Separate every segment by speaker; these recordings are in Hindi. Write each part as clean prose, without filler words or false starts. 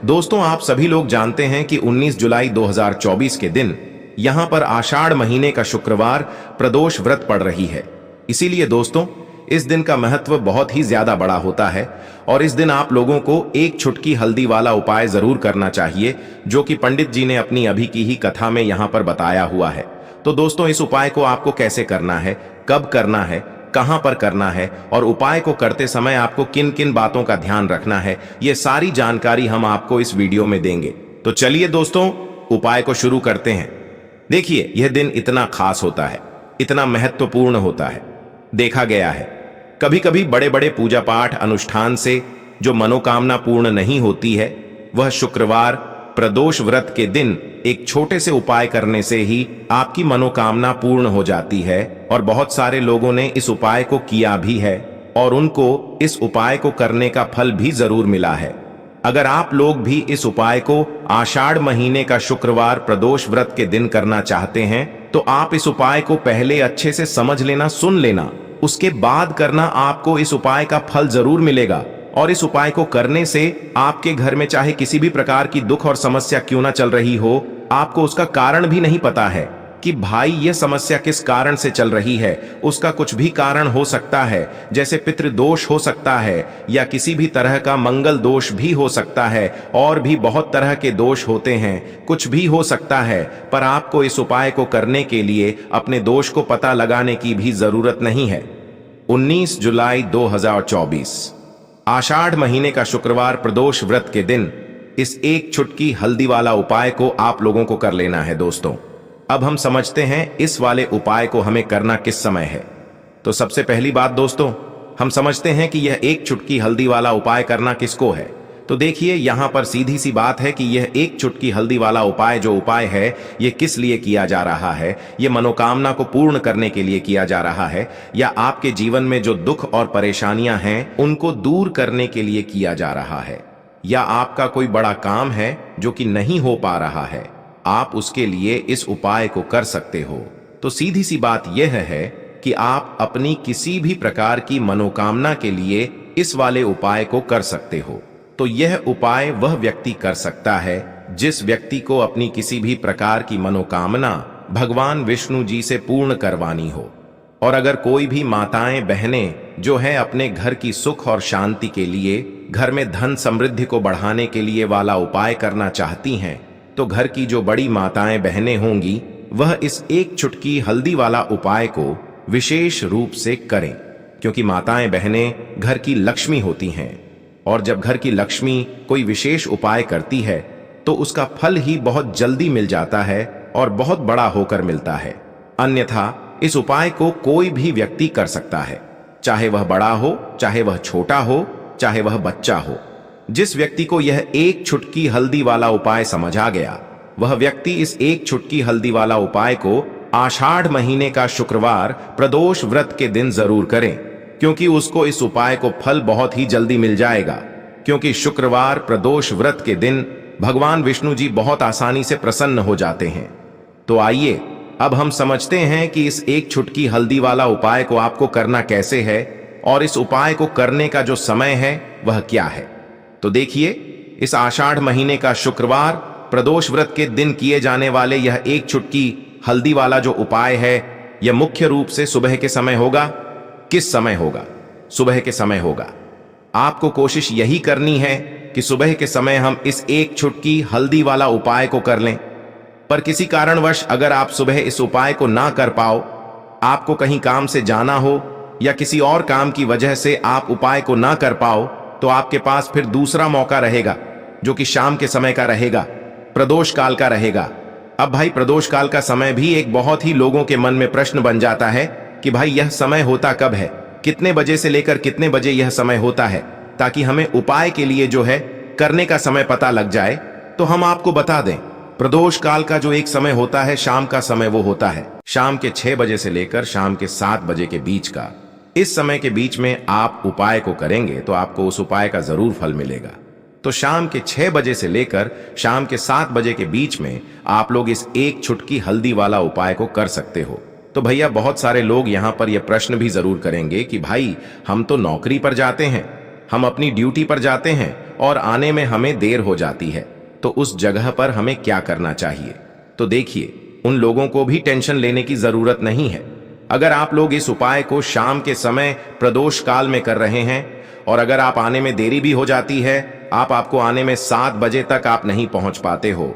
Speaker 1: दोस्तों, आप सभी लोग जानते हैं कि 19 जुलाई 2024 के दिन यहां पर आषाढ़ महीने का शुक्रवार प्रदोष व्रत पड़ रही है। इसीलिए दोस्तों, इस दिन का महत्व बहुत ही ज्यादा बड़ा होता है और इस दिन आप लोगों को एक छुटकी हल्दी वाला उपाय जरूर करना चाहिए, जो कि पंडित जी ने अपनी अभी की ही कथा में यहां पर बताया हुआ है। तो दोस्तों, इस उपाय को आपको कैसे करना है, कब करना है, कहां पर करना है और उपाय को करते समय आपको किन किन बातों का ध्यान रखना है, ये सारी जानकारी हम आपको इस वीडियो में देंगे। तो चलिए दोस्तों, उपाय को शुरू करते हैं। देखिए, यह दिन इतना खास होता है, इतना महत्वपूर्ण होता है। देखा गया है कभी कभी बड़े बड़े पूजा पाठ अनुष्ठान से जो मनोकामना पूर्ण नहीं होती है, वह शुक्रवार प्रदोष व्रत के दिन एक छोटे से उपाय करने से ही आपकी मनोकामना पूर्ण हो जाती है। और बहुत सारे लोगों ने इस उपाय को किया भी है और उनको इस उपाय को करने का फल भी जरूर मिला है। अगर आप लोग भी इस उपाय को आषाढ़ महीने का शुक्रवार प्रदोष व्रत के दिन करना चाहते हैं, तो आप इस उपाय को पहले अच्छे से समझ लेना, सुन लेना, उसके बाद करना। आपको इस उपाय का फल जरूर मिलेगा और इस उपाय को करने से आपके घर में चाहे किसी भी प्रकार की दुख और समस्या क्यों ना चल रही हो, आपको उसका कारण भी नहीं पता है कि भाई यह समस्या किस कारण से चल रही है। उसका कुछ भी कारण हो सकता है, जैसे पितृदोष हो सकता है या किसी भी तरह का मंगल दोष भी हो सकता है, और भी बहुत तरह के दोष होते हैं, कुछ भी हो सकता है। पर आपको इस उपाय को करने के लिए अपने दोष को पता लगाने की भी जरूरत नहीं है। 19 जुलाई 2024 आषाढ़ महीने का शुक्रवार प्रदोष व्रत के दिन इस एक छुटकी हल्दी वाला उपाय को आप लोगों को कर लेना है। दोस्तों, अब हम समझते हैं इस वाले उपाय को हमें करना किस समय है। तो सबसे पहली बात दोस्तों, हम समझते हैं कि यह एक चुटकी हल्दी वाला उपाय करना किसको है। तो देखिए, यहां पर सीधी सी बात है कि यह एक चुटकी हल्दी वाला उपाय जो उपाय है, यह किस लिए किया जा रहा है। यह मनोकामना को पूर्ण करने के लिए किया जा रहा है, या आपके जीवन में जो दुख और परेशानियां हैं उनको दूर करने के लिए किया जा रहा है, या आपका कोई बड़ा काम है जो कि नहीं हो पा रहा है, आप उसके लिए इस उपाय को कर सकते हो। तो सीधी सी बात यह है कि आप अपनी किसी भी प्रकार की मनोकामना के लिए इस वाले उपाय को कर सकते हो। तो यह उपाय वह व्यक्ति कर सकता है जिस व्यक्ति को अपनी किसी भी प्रकार की मनोकामना भगवान विष्णु जी से पूर्ण करवानी हो। और अगर कोई भी माताएं बहनें जो है अपने घर की सुख और शांति के लिए, घर में धन समृद्धि को बढ़ाने के लिए वाला उपाय करना चाहती हैं, तो घर की जो बड़ी माताएं बहनें होंगी, वह इस एक चुटकी हल्दी वाला उपाय को विशेष रूप से करें, क्योंकि माताएं बहनें घर की लक्ष्मी होती हैं। और जब घर की लक्ष्मी कोई विशेष उपाय करती है तो उसका फल ही बहुत जल्दी मिल जाता है और बहुत बड़ा होकर मिलता है। अन्यथा इस उपाय को कोई भी व्यक्ति कर सकता है, चाहे वह बड़ा हो, चाहे वह छोटा हो, चाहे वह बच्चा हो। जिस व्यक्ति को यह एक छुटकी हल्दी वाला उपाय समझ आ गया, वह व्यक्ति इस एक छुटकी हल्दी वाला उपाय को आषाढ़ महीने का शुक्रवार प्रदोष व्रत के दिन जरूर करें, क्योंकि उसको इस उपाय को फल बहुत ही जल्दी मिल जाएगा। क्योंकि शुक्रवार प्रदोष व्रत के दिन भगवान विष्णु जी बहुत आसानी से प्रसन्न हो जाते हैं। तो आइए अब हम समझते हैं कि इस एक छुटकी हल्दी वाला उपाय को आपको करना कैसे है और इस उपाय को करने का जो समय है वह क्या है। तो देखिए, इस आषाढ़ महीने का शुक्रवार प्रदोष व्रत के दिन किए जाने वाले यह एक चुटकी हल्दी वाला जो उपाय है, यह मुख्य रूप से सुबह के समय होगा। किस समय होगा? सुबह के समय होगा। आपको कोशिश यही करनी है कि सुबह के समय हम इस एक चुटकी हल्दी वाला उपाय को कर लें। पर किसी कारणवश अगर आप सुबह इस उपाय को ना कर पाओ, आपको कहीं काम से जाना हो या किसी और काम की वजह से आप उपाय को ना कर पाओ, तो आपके पास फिर दूसरा मौका रहेगा, जो कि शाम के समय का रहेगा, प्रदोष काल का रहेगा। अब भाई, प्रदोष काल का समय भी एक बहुत ही लोगों के मन में प्रश्न बन जाता है कि भाई यह समय होता कब है, कितने बजे से लेकर कितने बजे यह समय होता है, ताकि हमें उपाय के लिए जो है करने का समय पता लग जाए। तो हम आपको बता दें, प्रदोष काल का जो एक समय होता है, शाम का समय, वो होता है शाम के 6 बजे से लेकर शाम के 7 बजे के बीच का। इस समय के बीच में आप उपाय को करेंगे तो आपको उस उपाय का जरूर फल मिलेगा। तो शाम के 6 बजे से लेकर शाम के 7 बजे के बीच में आप लोग इस एक छुटकी हल्दी वाला उपाय को कर सकते हो। तो भैया, बहुत सारे लोग यहां पर यह प्रश्न भी जरूर करेंगे कि भाई हम तो नौकरी पर जाते हैं, हम अपनी ड्यूटी पर जाते हैं और आने में हमें देर हो जाती है, तो उस जगह पर हमें क्या करना चाहिए? तो देखिए, उन लोगों को भी टेंशन लेने की जरूरत नहीं है। अगर आप लोग इस उपाय को शाम के समय प्रदोष काल में कर रहे हैं और अगर आप आने में देरी भी हो जाती है, आपको आने में 7 बजे तक आप नहीं पहुंच पाते हो,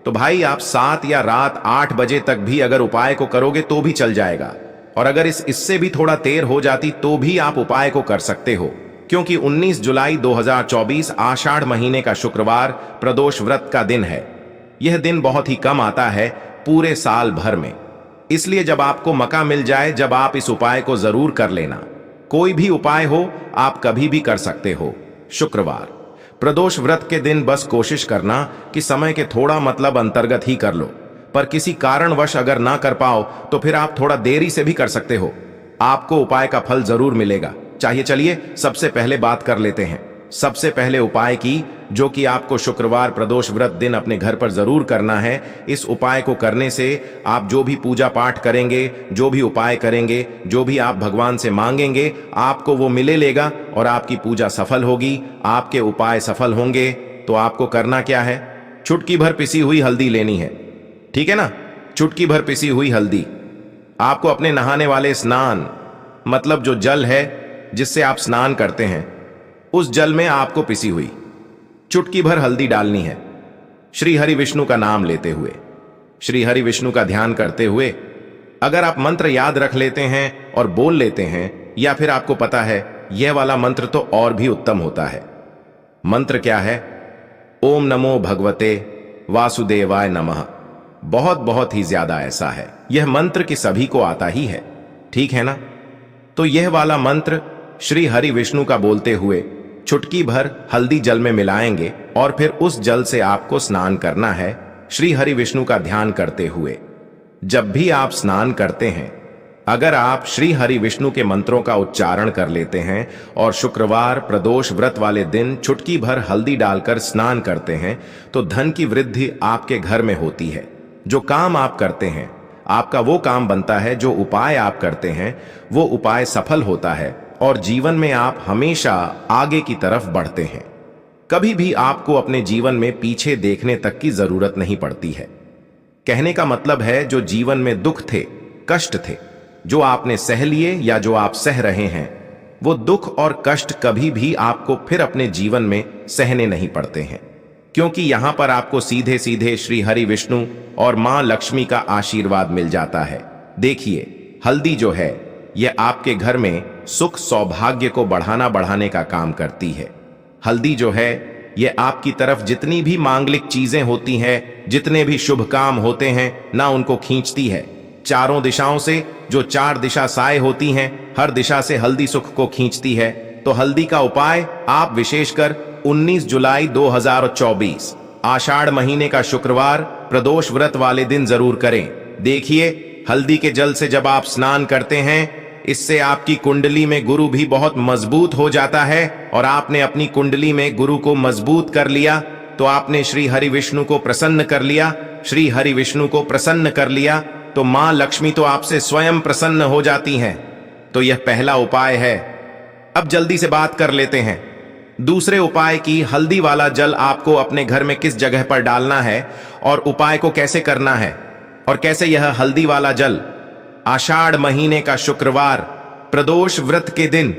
Speaker 1: तो भाई आप 7 या रात 8 बजे तक भी अगर उपाय को करोगे तो भी चल जाएगा। और अगर इससे भी थोड़ा देर हो जाती तो भी आप उपाय को कर सकते हो, क्योंकि 19 जुलाई 2024 आषाढ़ महीने का शुक्रवार प्रदोष व्रत का दिन है। यह दिन बहुत ही कम आता है पूरे साल भर में, इसलिए जब आपको मौका मिल जाए जब आप इस उपाय को जरूर कर लेना। कोई भी उपाय हो आप कभी भी कर सकते हो। शुक्रवार प्रदोष व्रत के दिन बस कोशिश करना कि समय के थोड़ा मतलब अंतर्गत ही कर लो, पर किसी कारणवश अगर ना कर पाओ तो फिर आप थोड़ा देरी से भी कर सकते हो, आपको उपाय का फल जरूर मिलेगा। चलिए सबसे पहले बात कर लेते हैं सबसे पहले उपाय की, जो कि आपको शुक्रवार प्रदोष व्रत दिन अपने घर पर जरूर करना है। इस उपाय को करने से आप जो भी पूजा पाठ करेंगे, जो भी उपाय करेंगे, जो भी आप भगवान से मांगेंगे, आपको वो मिले लेगा और आपकी पूजा सफल होगी, आपके उपाय सफल होंगे। तो आपको करना क्या है? चुटकी भर पिसी हुई हल्दी लेनी है, ठीक है ना? चुटकी भर पिसी हुई हल्दी आपको अपने नहाने वाले स्नान, मतलब जो जल है जिससे आप स्नान करते हैं, उस जल में आपको पिसी हुई चुटकी भर हल्दी डालनी है। श्री हरि विष्णु का नाम लेते हुए, श्री हरि विष्णु का ध्यान करते हुए, अगर आप मंत्र याद रख लेते हैं और बोल लेते हैं, या फिर आपको पता है यह वाला मंत्र तो और भी उत्तम होता है। मंत्र क्या है? ओम नमो भगवते वासुदेवाय नमः। बहुत ही ज्यादा ऐसा है, यह मंत्र कि सभी को आता ही है, ठीक है ना? तो यह वाला मंत्र श्री हरि विष्णु का बोलते हुए चुटकी भर हल्दी जल में मिलाएंगे और फिर उस जल से आपको स्नान करना है श्री हरि विष्णु का ध्यान करते हुए। जब भी आप स्नान करते हैं, अगर आप श्री हरि विष्णु के मंत्रों का उच्चारण कर लेते हैं और शुक्रवार प्रदोष व्रत वाले दिन चुटकी भर हल्दी डालकर स्नान करते हैं, तो धन की वृद्धि आपके घर में होती है। जो काम आप करते हैं, आपका वो काम बनता है, जो उपाय आप करते हैं वो उपाय सफल होता है और जीवन में आप हमेशा आगे की तरफ बढ़ते हैं। कभी भी आपको अपने जीवन में पीछे देखने तक की जरूरत नहीं पड़ती है। कहने का मतलब है, जो जीवन में दुख थे, कष्ट थे, जो आपने सह लिए या जो आप सह रहे हैं, वो दुख और कष्ट कभी भी आपको फिर अपने जीवन में सहने नहीं पड़ते हैं, क्योंकि यहां पर आपको सीधे सीधे श्री हरि विष्णु और मां लक्ष्मी का आशीर्वाद मिल जाता है। देखिए, हल्दी जो है यह आपके घर में सुख सौभाग्य को बढ़ाने का काम करती है। हल्दी जो है यह आपकी तरफ जितनी भी मांगलिक चीजें होती हैं, जितने भी शुभ काम होते हैं ना, उनको खींचती है। चारों दिशाओं से जो 4 दिशा साए होती हैं, हर दिशा से हल्दी सुख को खींचती है। तो हल्दी का उपाय आप विशेषकर 19 जुलाई 2024 आषाढ़ महीने का शुक्रवार प्रदोष व्रत वाले दिन जरूर करें। देखिए, हल्दी के जल से जब आप स्नान करते हैं, इससे आपकी कुंडली में गुरु भी बहुत मजबूत हो जाता है और आपने अपनी कुंडली में गुरु को मजबूत कर लिया तो आपने श्री हरि विष्णु को प्रसन्न कर लिया। श्री हरि विष्णु को प्रसन्न कर लिया तो मां लक्ष्मी तो आपसे स्वयं प्रसन्न हो जाती हैं। तो यह पहला उपाय है। अब जल्दी से बात कर लेते हैं दूसरे उपाय की। हल्दी वाला जल आपको अपने घर में किस जगह पर डालना है और उपाय को कैसे करना है, और कैसे यह हल्दी वाला जल आषाढ़ महीने का शुक्रवार प्रदोष व्रत के दिन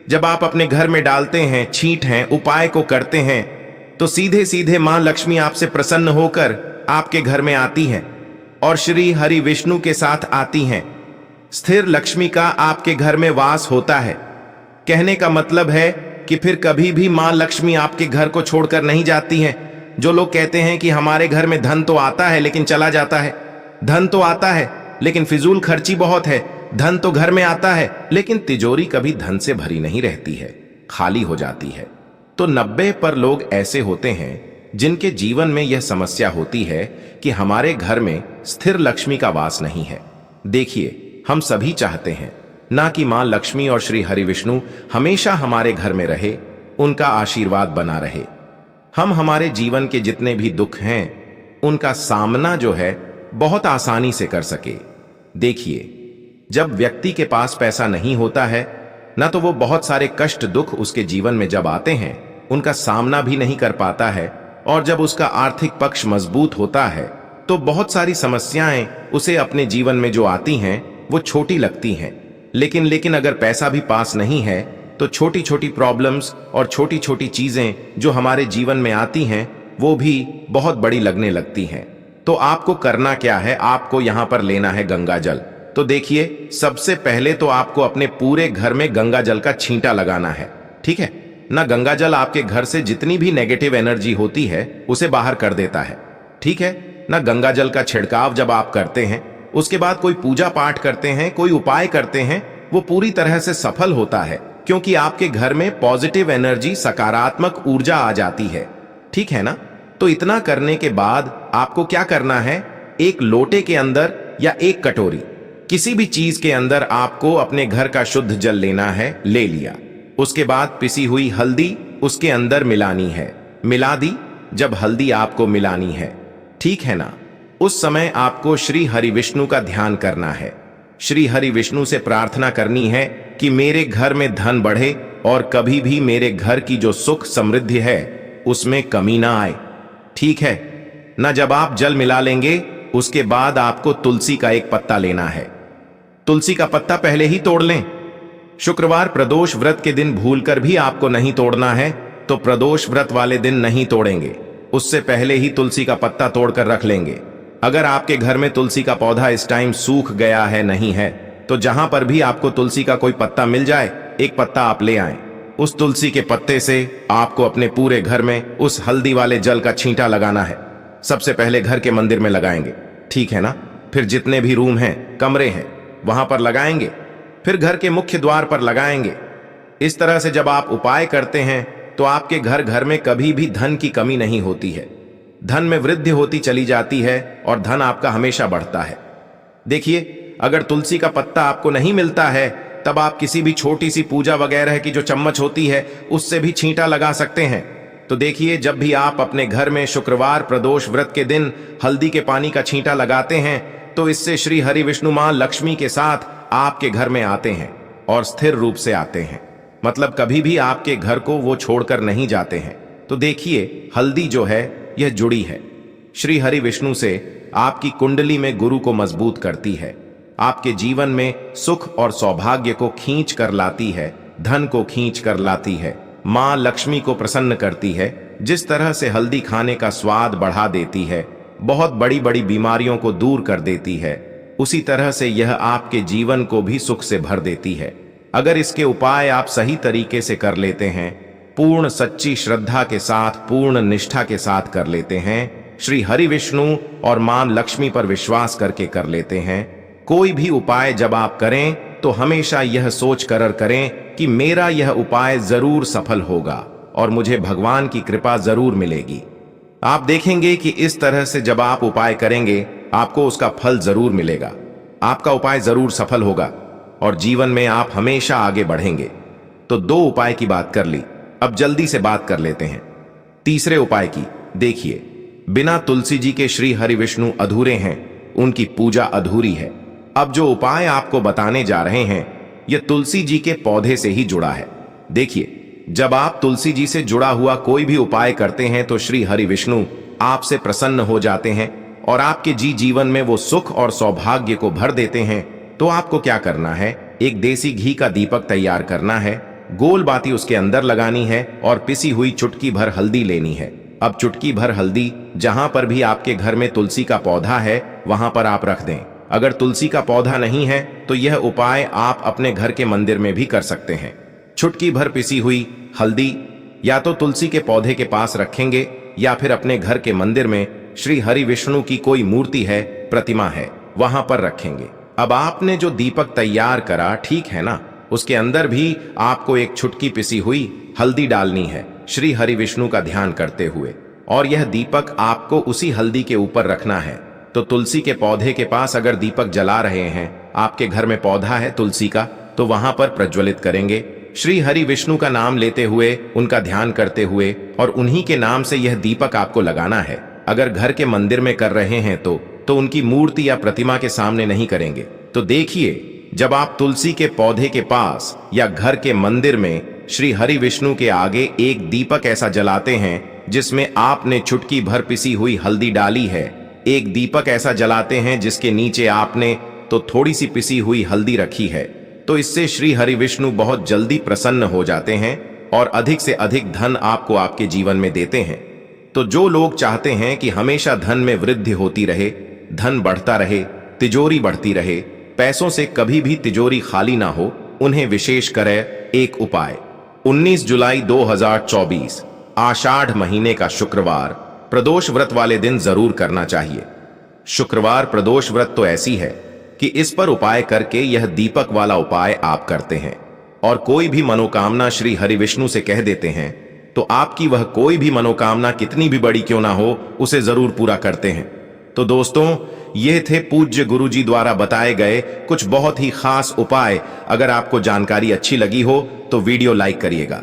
Speaker 1: जब आप अपने घर में डालते हैं, छींट हैं, उपाय को करते हैं, तो सीधे सीधे मां लक्ष्मी आपसे प्रसन्न होकर आपके घर में आती हैं और श्री हरि विष्णु के साथ आती हैं। स्थिर लक्ष्मी का आपके घर में वास होता है। कहने का मतलब है कि फिर कभी भी मां लक्ष्मी आपके घर को छोड़कर नहीं जाती हैं। जो लोग कहते हैं कि हमारे घर में धन तो आता है लेकिन चला जाता है, धन तो आता है लेकिन फिजूल खर्ची बहुत है, धन तो घर में आता है लेकिन तिजोरी कभी धन से भरी नहीं रहती है, खाली हो जाती है। तो 90% लोग ऐसे होते हैं जिनके जीवन में यह समस्या होती है कि हमारे घर में स्थिर लक्ष्मी का वास नहीं है। देखिए, हम सभी चाहते हैं ना कि मां लक्ष्मी और श्री हरि विष्णु हमेशा हमारे घर में रहे, उनका आशीर्वाद बना रहे। हम हमारे जीवन के जितने भी दुख हैं उनका सामना जो है बहुत आसानी से कर सके। देखिए, जब व्यक्ति के पास पैसा नहीं होता है ना, तो वो बहुत सारे कष्ट दुख उसके जीवन में जब आते हैं उनका सामना भी नहीं कर पाता है, और जब उसका आर्थिक पक्ष मजबूत होता है तो बहुत सारी समस्याएं उसे अपने जीवन में जो आती हैं वो छोटी लगती हैं। लेकिन अगर पैसा भी पास नहीं है तो छोटी छोटी प्रॉब्लम्स और छोटी छोटी चीजें जो हमारे जीवन में आती हैं वो भी बहुत बड़ी लगने लगती हैं। तो आपको करना क्या है, आपको यहां पर लेना है गंगा जल। तो देखिए, सबसे पहले तो आपको अपने पूरे घर में गंगा जल का छींटा लगाना है। ठीक है ना। गंगा जल आपके घर से जितनी भी नेगेटिव एनर्जी होती है उसे बाहर कर देता है। ठीक है ना। गंगा जल का छिड़काव जब आप करते हैं, उसके बाद कोई पूजा पाठ करते हैं, कोई उपाय करते हैं, वो पूरी तरह से सफल होता है, क्योंकि आपके घर में पॉजिटिव एनर्जी, सकारात्मक ऊर्जा आ जाती है। ठीक है ना। तो इतना करने के बाद आपको क्या करना है, एक लोटे के अंदर या एक कटोरी, किसी भी चीज के अंदर आपको अपने घर का शुद्ध जल लेना है। ले लिया। उसके बाद पिसी हुई हल्दी उसके अंदर मिलानी है। मिला दी। जब हल्दी आपको मिलानी है, ठीक है ना, उस समय आपको श्री हरि विष्णु का ध्यान करना है। श्री हरि विष्णु से प्रार्थना करनी है कि मेरे घर में धन बढ़े और कभी भी मेरे घर की जो सुख समृद्धि है उसमें कमी ना आए। ठीक है ना। जब आप जल मिला लेंगे, उसके बाद आपको तुलसी का एक पत्ता लेना है। तुलसी का पत्ता पहले ही तोड़ लें। शुक्रवार प्रदोष व्रत के दिन भूलकर भी आपको नहीं तोड़ना है, तो प्रदोष व्रत वाले दिन नहीं तोड़ेंगे, उससे पहले ही तुलसी का पत्ता तोड़कर रख लेंगे। अगर आपके घर में तुलसी का पौधा इस टाइम सूख गया है, नहीं है, तो जहां पर भी आपको तुलसी का कोई पत्ता मिल जाए, एक पत्ता आप ले आएं। उस तुलसी के पत्ते से आपको अपने पूरे घर में उस हल्दी वाले जल का छींटा लगाना है। सबसे पहले घर के मंदिर में लगाएंगे। ठीक है ना। फिर जितने भी रूम हैं, कमरे हैं, वहां पर लगाएंगे। फिर घर के मुख्य द्वार पर लगाएंगे। इस तरह से जब आप उपाय करते हैं तो आपके घर में कभी भी धन की कमी नहीं होती है। धन में वृद्धि होती चली जाती है और धन आपका हमेशा बढ़ता है। देखिए, अगर तुलसी का पत्ता आपको नहीं मिलता है, तब आप किसी भी छोटी सी पूजा वगैरह की जो चम्मच होती है उससे भी छींटा लगा सकते हैं। तो देखिए, जब भी आप अपने घर में शुक्रवार प्रदोष व्रत के दिन हल्दी के पानी का छींटा लगाते हैं, तो इससे श्री हरि विष्णु मां लक्ष्मी के साथ आपके घर में आते हैं और स्थिर रूप से आते हैं। मतलब कभी भी आपके घर को वो छोड़कर नहीं जाते हैं। तो देखिए, हल्दी जो है यह जुड़ी है श्री हरि विष्णु से, आपकी कुंडली में गुरु को मजबूत करती है, आपके जीवन में सुख और सौभाग्य को खींच कर लाती है, धन को खींच कर लाती है, मां लक्ष्मी को प्रसन्न करती है। जिस तरह से हल्दी खाने का स्वाद बढ़ा देती है, बहुत बड़ी बड़ी बीमारियों को दूर कर देती है, उसी तरह से यह आपके जीवन को भी सुख से भर देती है। अगर इसके उपाय आप सही तरीके से कर लेते हैं, पूर्ण सच्ची श्रद्धा के साथ, पूर्ण निष्ठा के साथ कर लेते हैं, श्री हरि विष्णु और मां लक्ष्मी पर विश्वास करके कर लेते हैं, कोई भी उपाय जब आप करें तो हमेशा यह सोच कर करें कि मेरा यह उपाय जरूर सफल होगा और मुझे भगवान की कृपा जरूर मिलेगी। आप देखेंगे कि इस तरह से जब आप उपाय करेंगे, आपको उसका फल जरूर मिलेगा, आपका उपाय जरूर सफल होगा और जीवन में आप हमेशा आगे बढ़ेंगे। तो 2 उपाय की बात कर ली, अब जल्दी से बात कर लेते हैं तीसरे उपाय की। देखिए, बिना तुलसी जी के श्री हरि विष्णु अधूरे हैं, उनकी पूजा अधूरी है। अब जो उपाय आपको बताने जा रहे हैं, यह तुलसी जी के पौधे से ही जुड़ा है। देखिए, जब आप तुलसी जी से जुड़ा हुआ कोई भी उपाय करते हैं तो श्री हरि विष्णु आपसे प्रसन्न हो जाते हैं और आपके जीवन में वो सुख और सौभाग्य को भर देते हैं। तो आपको क्या करना है, एक देसी घी का दीपक तैयार करना है, गोल बाती उसके अंदर लगानी है और पिसी हुई चुटकी भर हल्दी लेनी है। अब चुटकी भर हल्दी जहां पर भी आपके घर में तुलसी का पौधा है वहां पर आप रख दें। अगर तुलसी का पौधा नहीं है तो यह उपाय आप अपने घर के मंदिर में भी कर सकते हैं। चुटकी भर पिसी हुई हल्दी या तो तुलसी के पौधे के पास रखेंगे या फिर अपने घर के मंदिर में श्री हरि विष्णु की कोई मूर्ति है, प्रतिमा है, वहां पर रखेंगे। अब आपने जो दीपक तैयार करा, ठीक है ना, उसके अंदर भी आपको एक चुटकी पिसी हुई हल्दी डालनी है श्री हरि विष्णु का ध्यान करते हुए, और यह दीपक आपको उसी हल्दी के ऊपर रखना है। तो तुलसी के पौधे के पास अगर दीपक जला रहे हैं, आपके घर में पौधा है तुलसी का, तो वहां पर प्रज्वलित करेंगे श्री हरि विष्णु का नाम लेते हुए, उनका ध्यान करते हुए, और उन्हीं के नाम से यह दीपक आपको लगाना है। अगर घर के मंदिर में कर रहे हैं तो उनकी मूर्ति या प्रतिमा के सामने नहीं करेंगे। तो देखिए, जब आप तुलसी के पौधे के पास या घर के मंदिर में श्री हरि विष्णु के आगे एक दीपक ऐसा जलाते हैं जिसमें आपने चुटकी भर पिसी हुई हल्दी डाली है। एक दीपक ऐसा जलाते हैं जिसके नीचे आपने तो थोड़ी सी पिसी हुई हल्दी रखी है। तो इससे श्री हरि विष्णु बहुत जल्दी प्रसन्न हो जाते हैं और अधिक से अधिक धन आपको आपके जीवन में देते हैं। तो जो लोग चाहते हैं कि हमेशा धन में वृद्धि होती रहे, धन बढ़ता रहे, तिजोरी बढ़ती रहे, पैसों से कभी भी तिजोरी खाली ना हो, उन्हें विशेष करे एक उपाय 19 जुलाई 2024 आषाढ़ महीने का शुक्रवार प्रदोष व्रत वाले दिन जरूर करना चाहिए। शुक्रवार प्रदोष व्रत तो ऐसी है कि इस पर उपाय करके यह दीपक वाला उपाय आप करते हैं और कोई भी मनोकामना श्री हरि विष्णु से कह देते हैं तो आपकी वह कोई भी मनोकामना कितनी भी बड़ी क्यों ना हो, उसे जरूर पूरा करते हैं। तो दोस्तों, ये थे पूज्य गुरुजी द्वारा बताए गए कुछ बहुत ही खास उपाय। अगर आपको जानकारी अच्छी लगी हो तो वीडियो लाइक करिएगा।